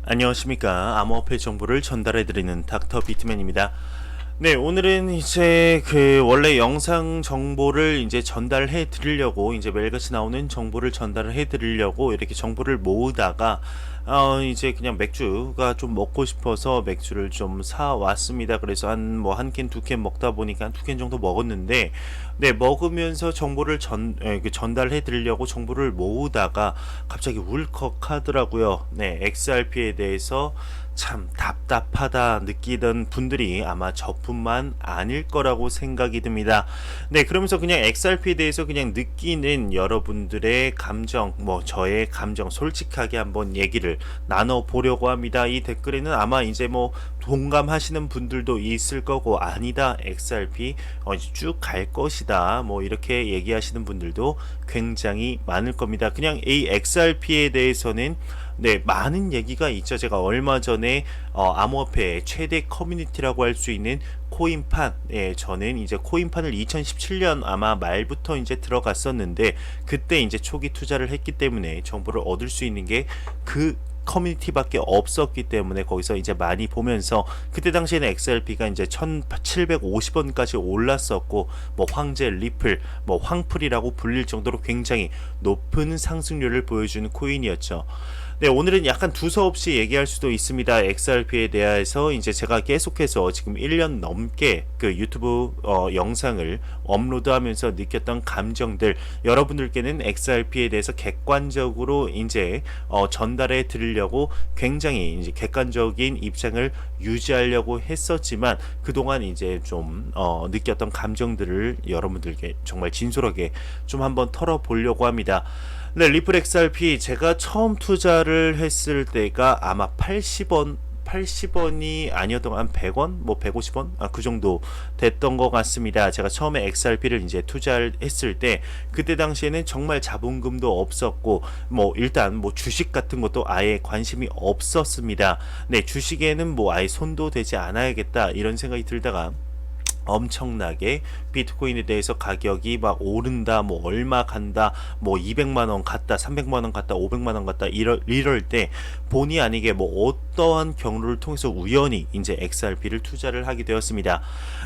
안녕하십니까. 암호화폐 정보를 전달해드리는 닥터 비트맨입니다. 네, 오늘은 이제 원래 영상 정보를 이제 전달해 드리려고 이제 매일같이 나오는 정보를 전달을 해 드리려고 이렇게 정보를 모으다가 이제 그냥 맥주가 좀 먹고 싶어서 맥주를 좀 사 왔습니다. 그래서 한 캔, 두 캔 먹다 보니까 두 캔 정도 먹었는데, 네, 먹으면서 정보를 전달해 드리려고 정보를 모으다가 갑자기 울컥하더라고요. 네, XRP에 대해서 참 답답하다 느끼던 분들이 아마 저뿐만 아닐 거라고 생각이 듭니다. 네, 그러면서 그냥 XRP에 대해서 그냥 느끼는 여러분들의 감정, 저의 감정 솔직하게 한번 얘기를 나눠 보려고 합니다. 이 댓글에는 아마 이제 동감하시는 분들도 있을 거고, 아니다, XRP 쭉 갈 것이다, 이렇게 얘기하시는 분들도 굉장히 많을 겁니다. 그냥 이 XRP에 대해서는 네, 많은 얘기가 있죠. 제가 얼마 전에 암호화폐의 최대 커뮤니티라고 할 수 있는 코인판, 저는 이제 코인판을 2017년 아마 말부터 이제 들어갔었는데, 그때 이제 초기 투자를 했기 때문에 정보를 얻을 수 있는 게 그 커뮤니티밖에 없었기 때문에 거기서 이제 많이 보면서, 그때 당시에는 XRP가 이제 1750원까지 올랐었고, 황제, 리플, 황풀이라고 불릴 정도로 굉장히 높은 상승률을 보여주는 코인이었죠. 네, 오늘은 약간 두서없이 얘기할 수도 있습니다. XRP에 대해서 이제 제가 계속해서 지금 1년 넘게 그 유튜브 영상을 업로드하면서 느꼈던 감정들, 여러분들께는 XRP에 대해서 객관적으로 이제 전달해 드리려고 굉장히 이제 객관적인 입장을 유지하려고 했었지만, 그동안 이제 좀 느꼈던 감정들을 여러분들께 정말 진솔하게 좀 한번 털어보려고 합니다. 네, 리플 XRP 제가 처음 투자를 했을 때가 아마 80원이 아니었던 한 100원, 150원, 그 정도 됐던 것 같습니다. 제가 처음에 XRP를 이제 투자를 했을 때, 그때 당시에는 정말 자본금도 없었고, 일단 주식 같은 것도 아예 관심이 없었습니다. 네, 주식에는 아예 손도 대지 않아야겠다 이런 생각이 들다가, 엄청나게 비트코인에 대해서 가격이 막 오른다, 얼마 간다, 200만원 갔다, 300만원 갔다, 500만원 갔다, 이럴 때 본의 아니게 어떠한 경로를 통해서 우연히 이제 XRP를 투자를 하게 되었습니다.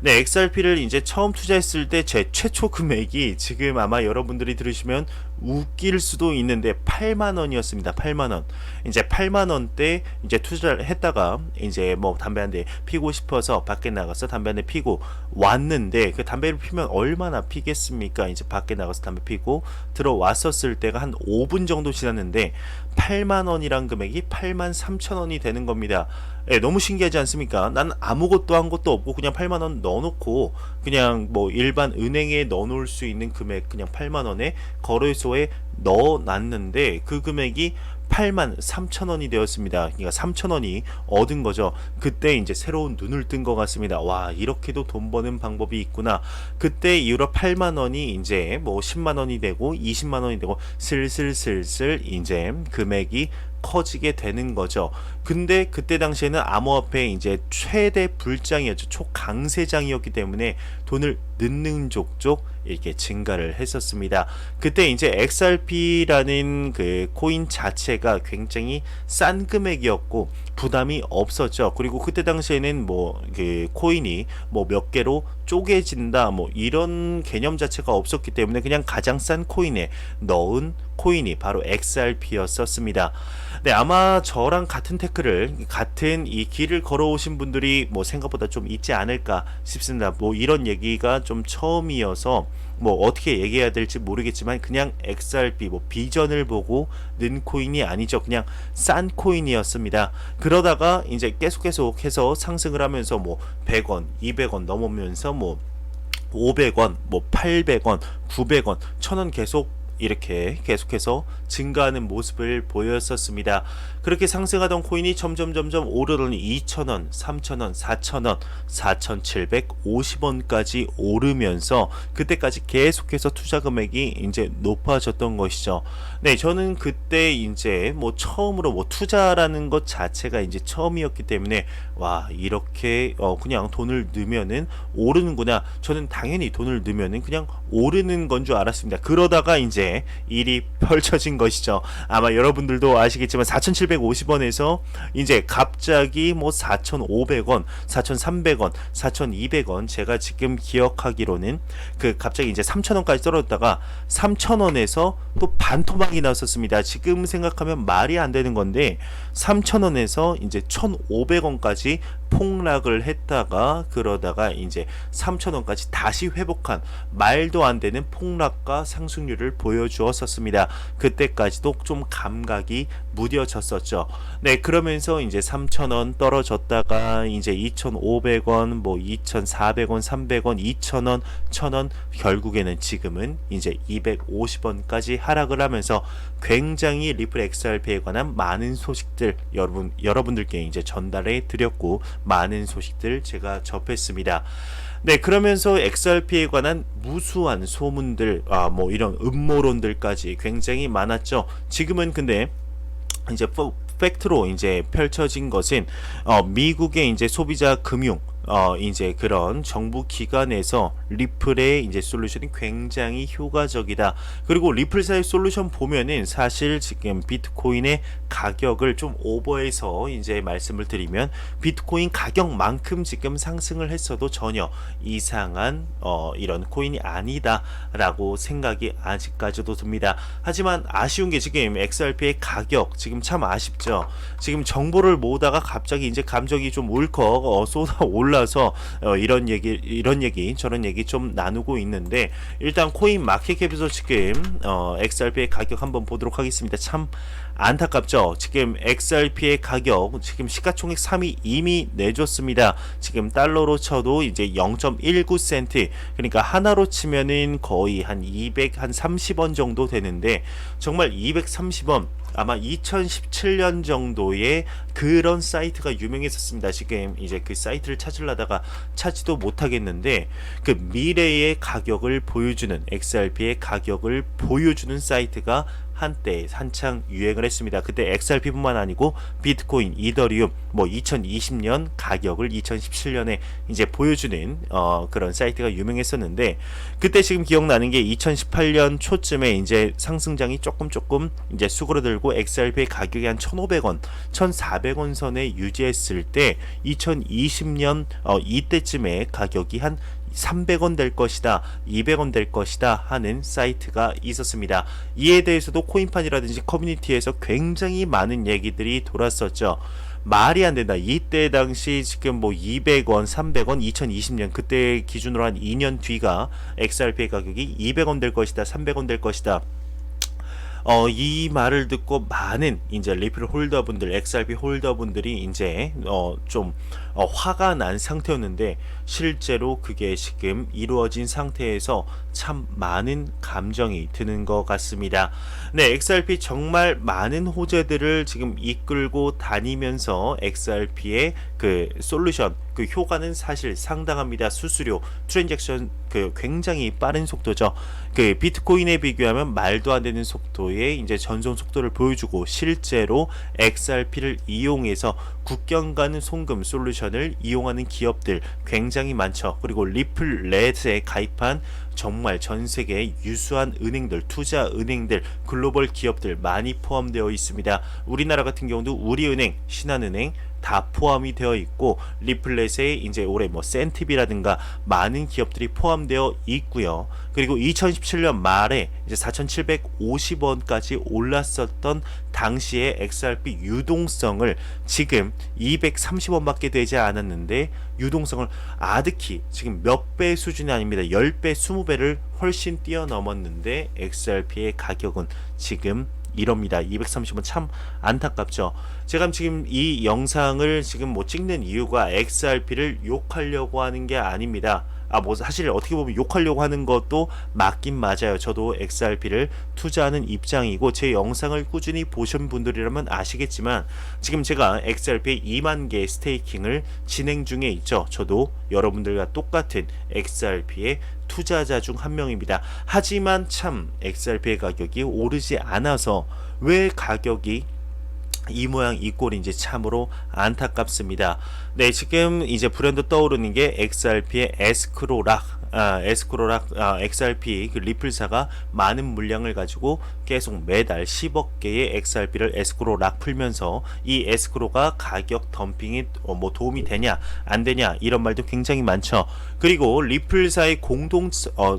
네, XRP를 이제 처음 투자했을 때 제 최초 금액이 지금 아마 여러분들이 들으시면 웃길 수도 있는데 8만원이었습니다. 8만원. 이제 8만원대 이제 투자를 했다가 이제 담배 한 대 피고 싶어서 밖에 나가서 담배 한 대 피고 왔는데, 그 담배를 피면 얼마나 피겠습니까? 이제 밖에 나가서 담배 피고 들어왔었을 때가 한 5분 정도 지났는데 8만원이란 금액이 8만 3천원이 되는 겁니다. 예, 너무 신기하지 않습니까? 난 아무것도 한 것도 없고 그냥 8만원 넣어놓고 그냥 일반 은행에 넣어놓을 수 있는 금액, 그냥 8만원에 거래소에 넣어놨는데 그 금액이 8만 3천원이 되었습니다. 그러니까 3천원이 얻은 거죠. 그때 이제 새로운 눈을 뜬 것 같습니다. 와, 이렇게도 돈 버는 방법이 있구나. 그때 이후로 8만원이 이제 10만원이 되고 20만원이 되고 슬슬 이제 금액이 커지게 되는 거죠. 근데 그때 당시에는 암호화폐 이제 최대 불장이었죠. 초강세장이었기 때문에 돈을 넣는 족족 이렇게 증가를 했었습니다. 그때 이제 XRP라는 그 코인 자체가 굉장히 싼 금액이었고 부담이 없었죠. 그리고 그때 당시에는 그 코인이 몇 개로 쪼개진다 이런 개념 자체가 없었기 때문에 그냥 가장 싼 코인에 넣은 코인이 바로 XRP였었습니다. 네, 아마 저랑 같은 태클을, 같은 이 길을 걸어오신 분들이 생각보다 좀 있지 않을까 싶습니다. 이런 얘기가 좀 처음이어서 어떻게 얘기해야 될지 모르겠지만, 그냥 XRP 비전을 보고 는 코인이 아니죠. 그냥 싼 코인이었습니다. 그러다가 이제 계속해서 상승을 하면서 100원, 200원 넘으면서 500원, 800원, 900원, 1000원 이렇게 계속해서 증가하는 모습을 보였었습니다. 그렇게 상승하던 코인이 점점 오르더니 2,000원, 3,000원, 4,000원, 4,750원까지 오르면서 그때까지 계속해서 투자 금액이 이제 높아졌던 것이죠. 네, 저는 그때 이제 처음으로 투자라는 것 자체가 이제 처음이었기 때문에, 와, 이렇게 그냥 돈을 넣으면은 오르는구나. 저는 당연히 돈을 넣으면은 그냥 오르는 건 줄 알았습니다. 그러다가 이제 이제 일이 펼쳐진 것이죠. 아마 여러분들도 아시겠지만 4,750원에서 이제 갑자기 뭐 4,500원, 4,300원, 4,200원, 제가 지금 기억하기로는 그 갑자기 이제 3,000원까지 떨어졌다가 3,000원에서 또 반토막이 나왔었습니다. 지금 생각하면 말이 안 되는 건데 3,000원에서 이제 1,500원까지 폭락을 했다가 그러다가 이제 3,000원까지 다시 회복한 말도 안 되는 폭락과 상승률을 보여주었었습니다. 그때까지도 좀 감각이 무뎌졌었죠. 네, 그러면서 이제 3,000원 떨어졌다가 이제 2,500원, 뭐 2,400원, 300원, 2,000원, 1,000원, 결국에는 지금은 이제 250원까지 하락을 하면서 굉장히 리플 XRP에 관한 많은 소식들 여러분들께 이제 전달해 드렸고 많은 소식들 제가 접했습니다. 네, 그러면서 XRP에 관한 무수한 소문들, 뭐 이런 음모론들까지 굉장히 많았죠. 지금은 근데 이제 팩트로 이제 펼쳐진 것은 미국의 이제 소비자 금융 이제 그런 정부 기관에서 리플의 이제 솔루션이 굉장히 효과적이다. 그리고 리플사의 솔루션 보면은 사실 지금 비트코인의 가격을 좀 오버해서 이제 말씀을 드리면 비트코인 가격만큼 지금 상승을 했어도 전혀 이상한 이런 코인이 아니다라고 생각이 아직까지도 듭니다. 하지만 아쉬운 게 지금 XRP의 가격 지금 참 아쉽죠. 지금 정보를 모으다가 갑자기 이제 감정이 좀 울컥 쏟아 올라서 이런 얘기 저런 얘기 좀 나누고 있는데 일단 코인 마켓캡에서 지금 XRP의 가격 한번 보도록 하겠습니다. 참 안타깝죠. 지금 XRP의 가격 지금 시가총액 3위 이미 내줬습니다. 지금 달러로 쳐도 이제 0.19센트 그러니까 하나로 치면은 거의 한 230원 정도 되는데 정말 230원 아마 2017년 정도에 그런 사이트가 유명했었습니다. 지금 이제 그 사이트를 찾으려다가 찾지도 못하겠는데 그 미래의 가격을 보여주는 XRP의 가격을 보여주는 사이트가 한때 한창 유행을 했습니다. 그때 XRP뿐만 아니고 비트코인, 이더리움 뭐 2020년 가격을 2017년에 이제 보여주는 그런 사이트가 유명했었는데 그때 지금 기억나는 게 2018년 초쯤에 이제 상승장이 조금 이제 수그러들고 XRP의 가격이 한 1,500원, 1,400원 선에 유지했을 때 2020년 이때쯤에 가격이 한 300원 될 것이다, 200원 될 것이다 하는 사이트가 있었습니다. 이에 대해서도 코인판이라든지 커뮤니티에서 굉장히 많은 얘기들이 돌았었죠. 말이 안 된다. 이때 당시 지금 뭐 200원, 300원, 2020년 그때 기준으로 한 2년 뒤가 XRP 가격이 200원 될 것이다, 300원 될 것이다. 이 말을 듣고 많은 이제 리플 홀더분들, XRP 홀더분들이 이제 좀 화가 난 상태였는데 실제로 그게 지금 이루어진 상태에서 참 많은 감정이 드는 것 같습니다. 네, XRP 정말 많은 호재들을 지금 이끌고 다니면서 XRP의 그 솔루션, 그 효과는 사실 상당합니다. 수수료, 트랜잭션 그 굉장히 빠른 속도죠. 그 비트코인에 비교하면 말도 안 되는 속도의 이제 전송 속도를 보여주고 실제로 XRP를 이용해서 국경 가는 송금 솔루션을 이용하는 기업들 굉장히 많죠. 그리고 리플렛에 가입한 정말 전 세계 유수한 은행들, 투자 은행들, 글로벌 기업들 많이 포함되어 있습니다. 우리나라 같은 경우도 우리은행, 신한은행 다 포함이 되어 있고 리플렛에 이제 올해 뭐 센티비라든가 많은 기업들이 포함되어 있고요. 그리고 2017년 말에 이제 4,750원까지 올랐었던 당시의 XRP 유동성을 지금 230원밖에 되지 않았는데 유동성을 아득히 지금 몇 배 수준이 아닙니다. 10배, 20배를 훨씬 뛰어넘었는데 XRP의 가격은 지금 이럽니다. 230원 참 안타깝죠. 제가 지금 이 영상을 지금 뭐 찍는 이유가 XRP를 욕하려고 하는 게 아닙니다. 뭐 사실 어떻게 보면 욕하려고 하는 것도 맞긴 맞아요. 저도 XRP를 투자하는 입장이고 제 영상을 꾸준히 보신 분들이라면 아시겠지만 지금 제가 XRP 2만 개 스테이킹을 진행 중에 있죠. 저도 여러분들과 똑같은 XRP의 투자자 중 한 명입니다. 하지만 참 XRP의 가격이 오르지 않아서 왜 가격이 이 모양 이 꼴인지 참으로 안타깝습니다. 네, 지금 이제 브랜드 떠오르는 게 XRP의 에스크로락 XRP 그 리플사가 많은 물량을 가지고 계속 매달 10억 개의 XRP를 에스크로 락 풀면서 이 에스크로가 가격 덤핑에 뭐 도움이 되냐 안 되냐 이런 말도 굉장히 많죠. 그리고 리플사의 공동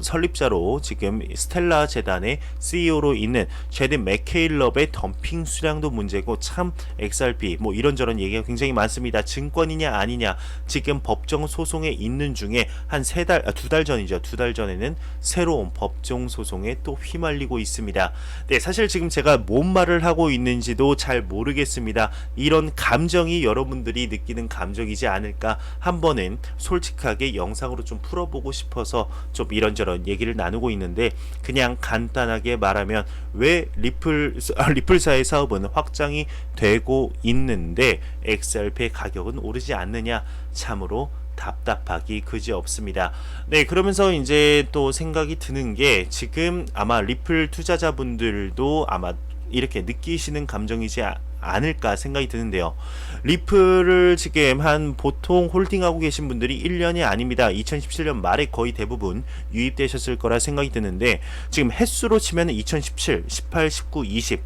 설립자로 지금 스텔라 재단의 CEO로 있는 제드 맥케일럽의 덤핑 수량도 문제고, 참 XRP 뭐 이런저런 얘기가 굉장히 많습니다. 증권이냐 아니냐, 지금 법정 소송에 있는 중에 한 2달 전이죠. 2달 전에는 새로운 법정 소송에 또 휘말리고 있습니다. 네, 사실 지금 제가 뭔 말을 하고 있는지도 잘 모르겠습니다. 이런 감정이 여러분들이 느끼는 감정이지 않을까, 한 번은 솔직하게 영상으로 좀 풀어보고 싶어서 좀 이런저런 얘기를 나누고 있는데, 그냥 간단하게 말하면 왜 리플사의 사업은 확장이 되고 있는데 XRP의 가격은 오르지 않느냐, 참으로 답답하기 그지없습니다. 네, 그러면서 이제 또 생각이 드는 게, 지금 아마 리플 투자자분들도 아마 이렇게 느끼시는 감정이지 않을까 생각이 드는데요. 리플을 지금 한 보통 홀딩하고 계신 분들이 1년이 아닙니다. 2017년 말에 거의 대부분 유입되셨을 거라 생각이 드는데, 지금 횟수로 치면 2017, 18, 19, 20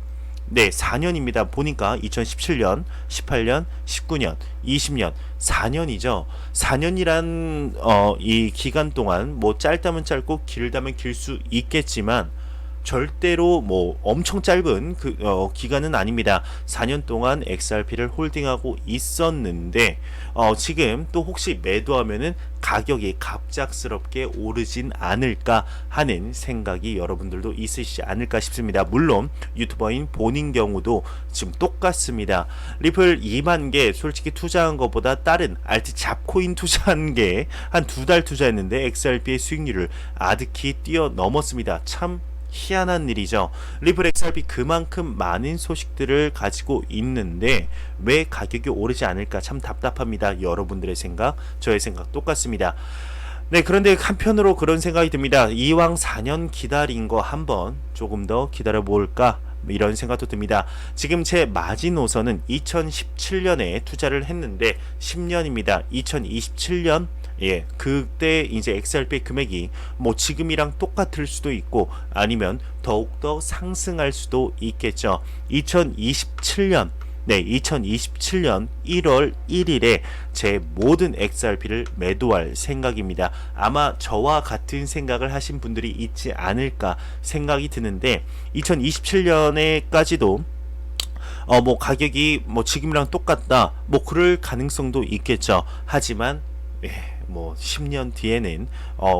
네, 4년입니다. 보니까 2017년, 18년, 19년, 20년, 4년이죠. 4년이란 이 기간 동안 뭐 짧다면 짧고 길다면 길 수 있겠지만 절대로 뭐 엄청 짧은 기간은 아닙니다. 4년 동안 XRP를 홀딩하고 있었는데 지금 또 혹시 매도하면은 가격이 갑작스럽게 오르진 않을까 하는 생각이 여러분들도 있으시지 않을까 싶습니다. 물론 유튜버인 본인 경우도 지금 똑같습니다. 리플 2만 개 솔직히 투자한 것보다 다른 알트 잡코인 투자한 게 한 2달 투자했는데 XRP의 수익률을 아득히 뛰어넘었습니다. 참 희한한 일이죠. 리플 XRP 그만큼 많은 소식들을 가지고 있는데 왜 가격이 오르지 않을까, 참 답답합니다. 여러분들의 생각, 저의 생각 똑같습니다. 네, 그런데 한편으로 그런 생각이 듭니다. 이왕 4년 기다린 거 한번 조금 더 기다려 볼까, 이런 생각도 듭니다. 지금 제 마지노선은 2017년에 투자를 했는데 10년입니다. 2027년 예, 그때 이제 XRP 금액이 뭐 지금이랑 똑같을 수도 있고 아니면 더욱더 상승할 수도 있겠죠. 2027년 1월 1일에 제 모든 XRP를 매도할 생각입니다. 아마 저와 같은 생각을 하신 분들이 있지 않을까 생각이 드는데, 2027년에까지도 뭐 가격이 뭐 지금이랑 똑같다, 뭐 그럴 가능성도 있겠죠. 하지만 뭐 10년 뒤에는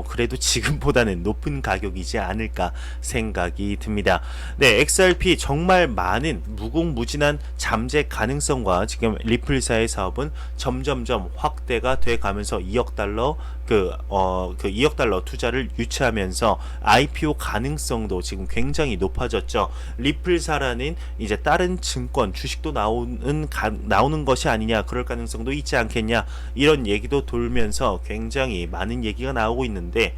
그래도 지금보다는 높은 가격이지 않을까 생각이 듭니다. 네, XRP 정말 많은 무궁무진한 잠재 가능성과 지금 리플사의 사업은 점점점 확대가 돼 가면서 2억 달러 2억 달러 투자를 유치하면서 IPO 가능성도 지금 굉장히 높아졌죠. 리플사라는 이제 다른 증권 주식도 나오는 것이 아니냐, 그럴 가능성도 있지 않겠냐, 이런 얘기도 돌면서 굉장히 많은 얘기가 나오고 있는데,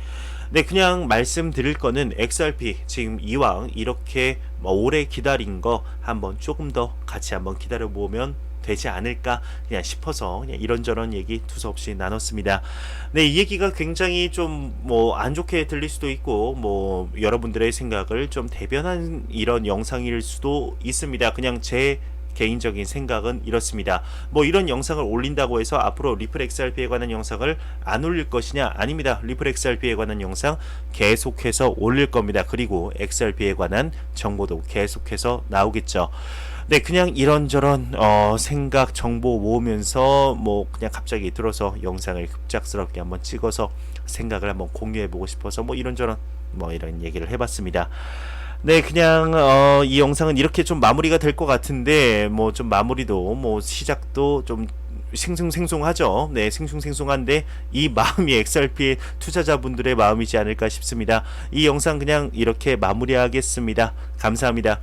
네, 그냥 말씀드릴 거는 XRP 지금 이왕 이렇게 오래 기다린 거 한번 조금 더 같이 한번 기다려 보면 되지 않을까 그냥 싶어서 그냥 이런저런 얘기 두서없이 나눴습니다. 네, 이 얘기가 굉장히 좀 뭐 안 좋게 들릴 수도 있고 뭐 여러분들의 생각을 좀 대변한 이런 영상일 수도 있습니다. 그냥 제 개인적인 생각은 이렇습니다. 뭐 이런 영상을 올린다고 해서 앞으로 리플 XRP에 관한 영상을 안 올릴 것이냐? 아닙니다. 리플 XRP에 관한 영상 계속해서 올릴 겁니다. 그리고 XRP에 관한 정보도 계속해서 나오겠죠. 네, 그냥 이런저런 생각 정보 모으면서 뭐 그냥 갑자기 들어서 영상을 급작스럽게 한번 찍어서 생각을 한번 공유해 보고 싶어서 뭐 이런저런 뭐 이런 얘기를 해봤습니다. 네, 그냥 이 영상은 이렇게 좀 마무리가 될 것 같은데, 뭐 좀 마무리도 뭐 시작도 좀 싱숭생숭하죠. 네, 싱숭생숭한데 이 마음이 XRP 투자자분들의 마음이지 않을까 싶습니다. 이 영상 그냥 이렇게 마무리하겠습니다. 감사합니다.